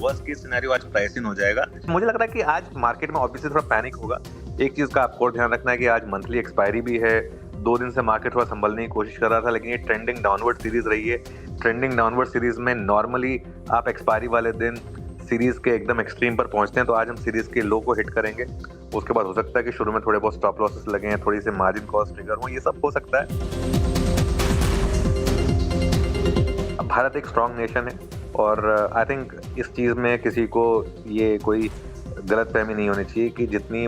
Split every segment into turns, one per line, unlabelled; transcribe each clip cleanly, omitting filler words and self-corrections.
Worst case scenario आज price in हो जाएगा। मुझे लग रहा है कि आज मार्केट में ऑब्वियसली थोड़ा पैनिक होगा। एक चीज का आपको ध्यान रखना है कि आज मंथली एक्सपायरी भी है। 2 दिन से मार्केट थोड़ा संभलने की कोशिश कर रहा था, लेकिन ये ट्रेंडिंग डाउनवर्ड सीरीज रही है। ट्रेंडिंग डाउनवर्ड सीरीज में नॉर्मली आप एक्सपायरी वाले दिन सीरीज के एकदम एक्सट्रीम पर पहुंचते हैं, तो आज हम सीरीज के लो को हिट करेंगे। उसके बाद हो सकता है कि शुरू में थोड़े बहुत स्टॉप लॉसेस लगे हैं, थोड़ी सी मार्जिन कॉस्ट ट्रिगर हो, ये सब हो सकता है। भारत एक स्ट्रांग नेशन है और आई थिंक इस चीज़ में किसी को ये कोई गलतफहमी नहीं होनी चाहिए कि जितनी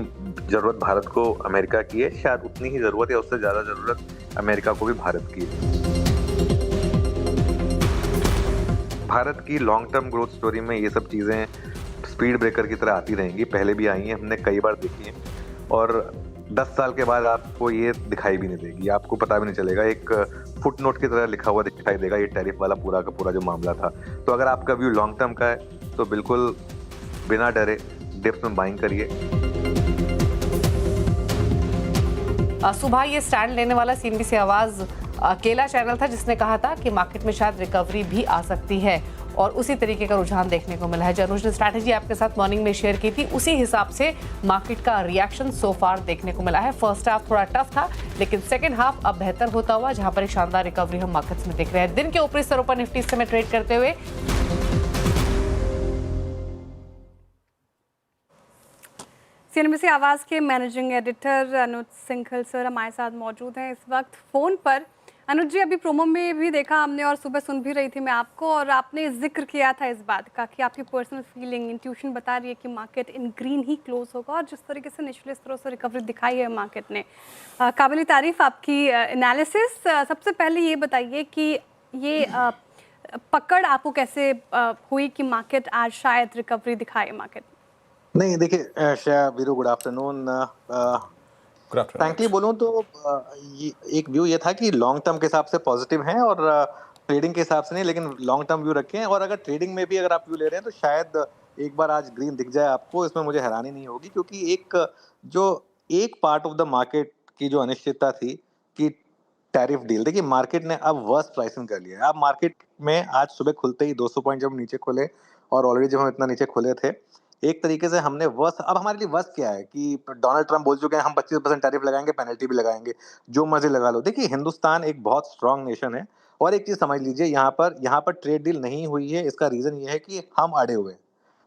ज़रूरत भारत को अमेरिका की है, शायद उतनी ही ज़रूरत या उससे ज़्यादा ज़रूरत अमेरिका को भी भारत की है। भारत की लॉन्ग टर्म ग्रोथ स्टोरी में ये सब चीज़ें स्पीड ब्रेकर की तरह आती रहेंगी, पहले भी आई हैं, हमने कई बार देखी हैं और 10 साल के बाद आपको ये दिखाई भी नहीं देगी, आपको पता भी नहीं चलेगा, एक फुटनोट की तरह लिखा हुआ दिखाई देगा ये टैरिफ वाला पूरा का पूरा जो मामला था। तो अगर आपका व्यू लॉन्ग टर्म का है तो बिल्कुल बिना डरे डिप्स में बाइंग करिए।
सुबह ये स्टैंड लेने वाला सीएनबीसी आवाज अकेला चैनल था जिसने कहा था कि मार्केट में शायद रिकवरी भी आ सकती है और उसी तरीके का रुझान देखने को मिला है। जो अनुज ने स्ट्रैटेजी आपके साथ मॉर्निंग में शेयर की थी, उसी हिसाब से मार्केट का रिएक्शन सो फार देखने को मिला है। फर्स्ट हाफ थोड़ा टफ था, लेकिन सेकंड हाफ अब बेहतर होता हुआ, जहां पर एक शानदार रिकवरी हम मार्केट्स में देख रहे हैं। दिन के ऊपरी स्तरों पर निफ्टी से में ट्रेड करते हुए
सीएनबीसी आवाज के मैनेजिंग एडिटर अनुज सिंघल सर हमारे साथ मौजूद हैं इस वक्त फोन पर। अनुज जी, अभी प्रोमो में भी देखा हमने और सुबह सुन भी रही थी मैं आपको, और आपने जिक्र किया था इस बात का कि आपकी पर्सनल फीलिंग, इंट्यूशन बता रही है कि market in green he close होगा, और जिस तरीके से निचले स्तरों से रिकवरी दिखाई है मार्केट ने, काबिल तारीफ आपकी एनालिसिस। सबसे पहले ये बताइए कि ये पकड़ आपको कैसे हुई कि मार्केट आज शायद रिकवरी दिखाए मार्केट?
नहीं, देखिए Shreya, Veeru, good afternoon. Frankly बोलूं तो ये एक व्यू ये था कि लॉन्ग टर्म के हिसाब से पॉजिटिव हैं और ट्रेडिंग के हिसाब से नहीं, लेकिन लॉन्ग टर्म व्यू रखें। और अगर ट्रेडिंग में भी अगर आप व्यू ले रहे हैं तो शायद एक बार आज ग्रीन दिख जाए आपको, इसमें मुझे हैरानी नहीं होगी, क्योंकि एक पार्ट ऑफ द मार्केट की जो अनिश्चितता थी कि टैरिफ डील, देखिए मार्केट ने अब वर्स्ट प्राइसिंग कर लिया है। अब मार्केट में आज सुबह खुलते ही 200 पॉइंट जब नीचे खुले, और ऑलरेडी जब हम इतना नीचे खुले थे, एक तरीके से हमने वर्स्ट, अब हमारे लिए वर्स्ट क्या है कि डोनाल्ड ट्रंप बोल चुके हैं हम 25% टैरिफ लगाएंगे, पेनल्टी भी लगाएंगे, जो मर्जी लगा लो। देखिए हिंदुस्तान एक बहुत स्ट्रांग नेशन है, और एक चीज समझ लीजिए, यहाँ पर ट्रेड डील नहीं हुई है, इसका रीजन ये है कि हम अड़े हुए हैं,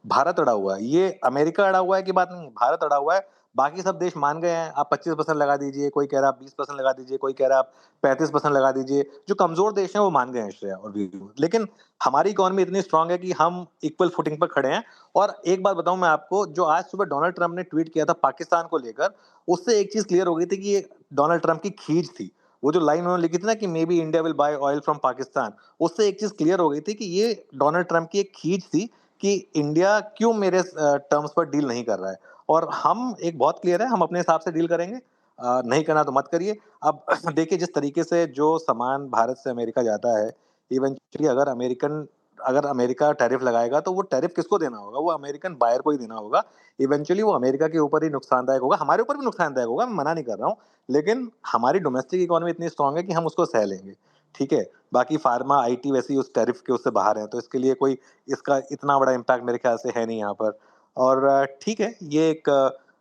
भारत अड़ा हुआ है। ये अमेरिका अड़ा हुआ है की बात नहीं, भारत अड़ा हुआ है। बाकी सब देश मान गए हैं, आप 25% लगा दीजिए, कोई कह रहा आप 20% लगा दीजिए, कोई कह रहा आप 35% लगा दीजिए। जो कमजोर देश हैं वो मान गए हैं, श्रेया और वीरू। लेकिन हमारी इकोनॉमी इतनी स्ट्रांग है कि हम इक्वल फुटिंग पर खड़े हैं। और एक बात बताऊं मैं आपको, जो आज सुबह डोनाल्ड ट्रंप ने ट्वीट किया था पाकिस्तान को लेकर, उससे एक चीज क्लियर हो गई थी कि ये डोनाल्ड ट्रंप की खींच थी। वो जो लाइन उन्होंने लिखी थी ना कि may be India will buy oil from Pakistan, उससे एक चीज क्लियर हो गई थी कि ये डोनाल्ड ट्रंप की एक खींच थी कि इंडिया क्यों मेरे टर्म्स पर डील नहीं कर रहा है। और हम एक बहुत क्लियर है, हम अपने हिसाब से डील करेंगे, नहीं करना तो मत करिए। अब देखिए जिस तरीके से जो सामान भारत से अमेरिका जाता है, इवेंचुअली अगर अमेरिका टैरिफ लगाएगा तो वो टैरिफ किसको देना होगा? वो अमेरिकन बायर को ही देना होगा। इवेंचुअली वो अमेरिका के ऊपर ही नुकसानदायक होगा, हमारे ऊपर भी नुकसानदायक होगा, मैं मना नहीं कर रहा हूँ, लेकिन हमारी डोमेस्टिक इकोनॉमी इतनी स्ट्रांग है कि हम उसको सह लेंगे, ठीक है। बाकी फार्मा, आईटी वैसे ही उस टैरिफ के उससे बाहर है, तो इसके लिए कोई इसका इतना बड़ा इम्पैक्ट मेरे ख्याल से है नहीं यहाँ पर। और ठीक है, ये एक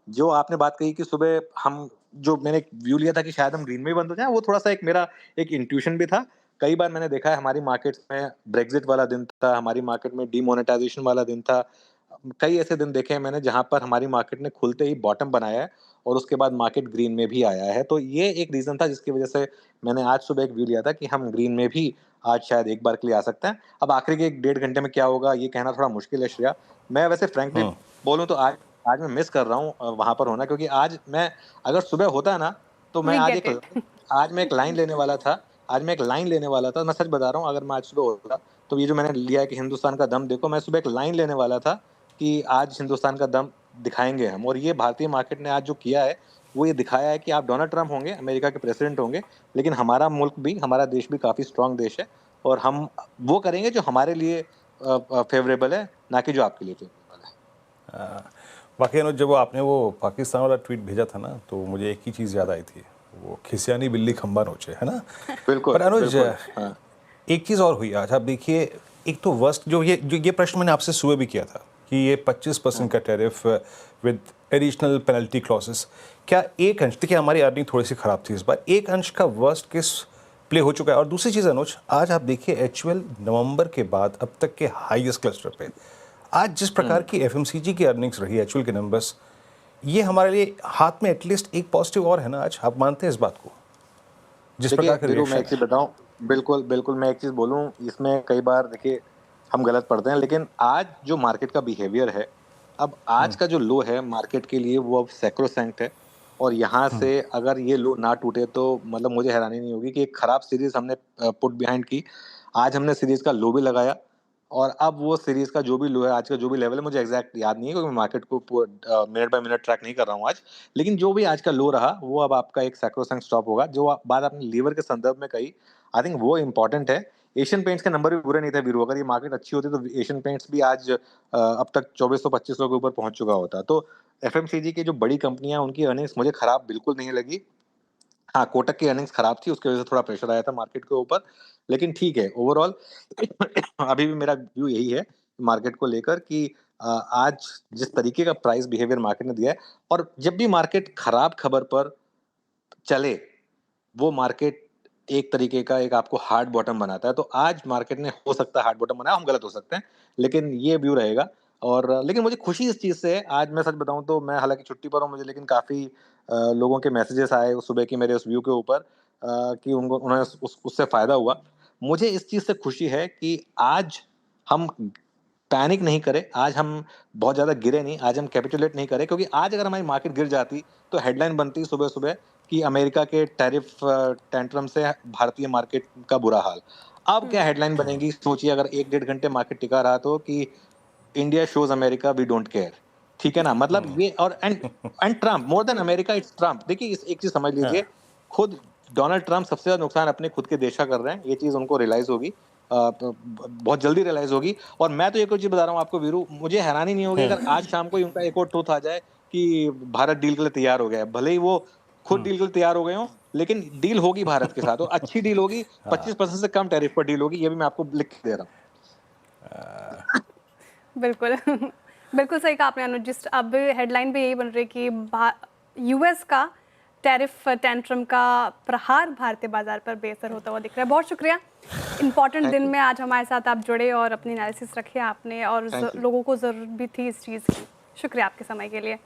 जो आपने बात कही कि सुबह हम, जो मैंने व्यू लिया था कि शायद हम ग्रीन में ही बंद हो जाएं, वो थोड़ा सा एक मेरा एक इंट्यूशन भी था। कई बार मैंने देखा है हमारी मार्केट्स में ब्रेग्जिट वाला दिन था, हमारी मार्केट में डीमोनेटाइजेशन वाला दिन था, कई ऐसे दिन देखे हैं मैंने जहां पर हमारी मार्केट ने खुलते ही बॉटम बनाया है और उसके बाद मार्केट ग्रीन में भी आया है। तो ये एक रीजन था जिसकी वजह से मैंने आज सुबह एक व्यू लिया था कि हम ग्रीन में भी आज शायद एक बार के लिए आ सकते हैं। अब आखिरी के 1-1.5 घंटे में क्या होगा ये कहना थोड़ा मुश्किल है, श्रेया। मैं वैसे फ्रैंकली बोलूं तो आज मैं मिस कर रहा हूँ वहां पर होना, क्योंकि आज मैं, अगर सुबह होता ना तो मैं आज मैं एक लाइन लेने वाला था, मैं सच बता रहा हूँ। अगर मैं आज सुबह होता तो ये जो मैंने लिया है कि हिंदुस्तान का दम देखो, मैं सुबह एक लाइन लेने वाला था कि आज हिंदुस्तान का दम दिखाएंगे हम। और ये भारतीय मार्केट ने आज जो किया है वो ये दिखाया है कि आप डोनाल्ड ट्रंप होंगे, अमेरिका के प्रेसिडेंट होंगे, लेकिन हमारा मुल्क भी, हमारा देश भी काफी स्ट्रांग देश है, और हम वो करेंगे जो हमारे लिए फेवरेबल है, ना कि जो आपके लिए फेवरेबल है।
बाकी अनुज, जब आपने वो पाकिस्तान वाला ट्वीट भेजा था ना, तो मुझे एक ही चीज़ याद आई थी, वो खिसियानी बिल्ली खंबा नोचे, है ना।
बिल्कुल।
पर अनुज,
हाँ।
एक चीज़ और हुई आज, आप देखिए एक तो वर्स्ट जो ये प्रश्न मैंने आपसे सुबह भी किया था कि ये 25% का tariff with additional penalty clauses, क्या एक अंश, देखिए हमारी अर्निंग थोड़ी सी ख़राब थी इस बार, एक अंश का वर्स्ट केस प्ले हो चुका है। और दूसरी चीज़ अनुज, आज आप देखिए HUL नवंबर के बाद अब तक के हाईएस्ट क्लस्टर पे, आज जिस प्रकार की FMCG की अर्निंग्स रही, HUL के नंबर्स, ये हमारे लिए हाथ में एटलीस्ट एक पॉजिटिव और है ना। आज आप मानते हैं इस बात को, जिस प्रकार का
देखिए मैं एक
रिएक्शन
चीज बताऊं, बिल्कुल बिल्कुल मैं एक चीज बोलूं, इसमें कई बार देखिए हम गलत पढ़ते हैं, लेकिन आज जो मार्केट का बिहेवियर है, अब आज का जो लो है मार्केट के लिए वो अब सैक्रोसैंक्ट है। और यहाँ से अगर ये लो ना टूटे तो मतलब मुझे हैरानी नहीं होगी कि एक खराब सीरीज हमने पुट बिहाइंड की, आज हमने सीरीज का लो भी लगाया, और अब वो सीरीज का जो भी लो है, आज का जो भी लेवल है, मुझे एग्जैक्ट याद नहीं है क्योंकि मैं मार्केट को मिनट बाय मिनट ट्रैक नहीं कर रहा हूँ आज, लेकिन जो भी आज का लो रहा वो अब आपका एक सैक्रोसैंक्ट स्टॉप होगा। जो बात आपने लीवर के संदर्भ में कही, आई थिंक वो इम्पोर्टेंट है। एशियन पेंट्स के नंबर भी बुरे नहीं थे वीरू, अगर ये मार्केट अच्छी होती तो एशियन पेंट्स भी आज अब तक 2400-2500 के ऊपर पहुंच चुका होता। तो एफएमसीजी की जो बड़ी कंपनियां, उनकी अर्निंग्स मुझे खराब बिल्कुल नहीं लगी। हाँ, कोटक की अर्निंग्स खराब थी, उसकी वजह से थोड़ा प्रेशर आया था मार्केट के ऊपर, लेकिन ठीक है ओवरऑल अभी भी मेरा व्यू यही है मार्केट को लेकर कि आज जिस तरीके का प्राइस बिहेवियर मार्केट ने दिया है, और जब भी मार्केट खराब खबर पर चले, वो मार्केट एक तरीके का एक आपको हार्ड बॉटम बनाता है। तो आज मार्केट ने हो सकता है हार्ड बॉटम बनाया, हम गलत हो सकते हैं, लेकिन ये व्यू रहेगा। और लेकिन मुझे खुशी इस चीज़ से है, आज मैं सच बताऊं तो मैं हालांकि छुट्टी पर हूं, मुझे लेकिन काफ़ी लोगों के मैसेजेस आए उस सुबह की मेरे उस व्यू के ऊपर, कि उन्हें उससे फ़ायदा हुआ। मुझे इस चीज़ से खुशी है कि आज हम पैनिक नहीं करे, आज हम बहुत ज़्यादा गिरे नहीं, आज हम कैपिटुलेट नहीं करे, क्योंकि आज अगर हमारी मार्केट गिर जाती तो हेडलाइन बनती सुबह-सुबह कि अमेरिका के टैरिफ टेंट्रम से भारतीय मार्केट का बुरा हाल। अब क्या हेडलाइन बनेगी सोचिए, अगर 1 डेढ़ घंटे मार्केट टिका रहा तो, कि India shows America we don't care. ठीक है ना? मतलब ये, और and Trump more than America it's Trump. देखिए इस एक चीज़ समझ लीजिए, खुद डोनाल्ड ट्रम्प सबसे ज़्यादा नुकसान अपने खुद के देश का कर रहे हैं, ये चीज़ उनको रियलाइज़ होगी, बहुत जल्दी रियलाइज़ होगी। और मैं तो एक और चीज़ बता रहा हूँ आपको वीरू, मुझे हैरानी नहीं होगी अगर आज शाम को ही उनका एक और ट्रूथ आ जाए कि भारत डील के लिए तैयार हो गया है। भले ही वो खुद डील के लिए तैयार हो गए हों, लेकिन डील होगी भारत के साथ, और अच्छी डील होगी, 25% से कम टैरिफ पर डील होगी, ये भी मैं आपको लिख के दे रहा हूँ।
बिल्कुल बिल्कुल सही कहा आपने अनुज। जिस अब हेडलाइन भी यही बन रही कि यूएस का टैरिफ टेंट्रम का प्रहार भारतीय बाजार पर बेअसर होता हुआ दिख रहा है। बहुत शुक्रिया, इम्पॉर्टेंट दिन में आज हमारे साथ आप जुड़े और अपनी एनालिसिस रखे आपने, और लोगों को ज़रूरत भी थी इस चीज़ की। शुक्रिया आपके समय के लिए।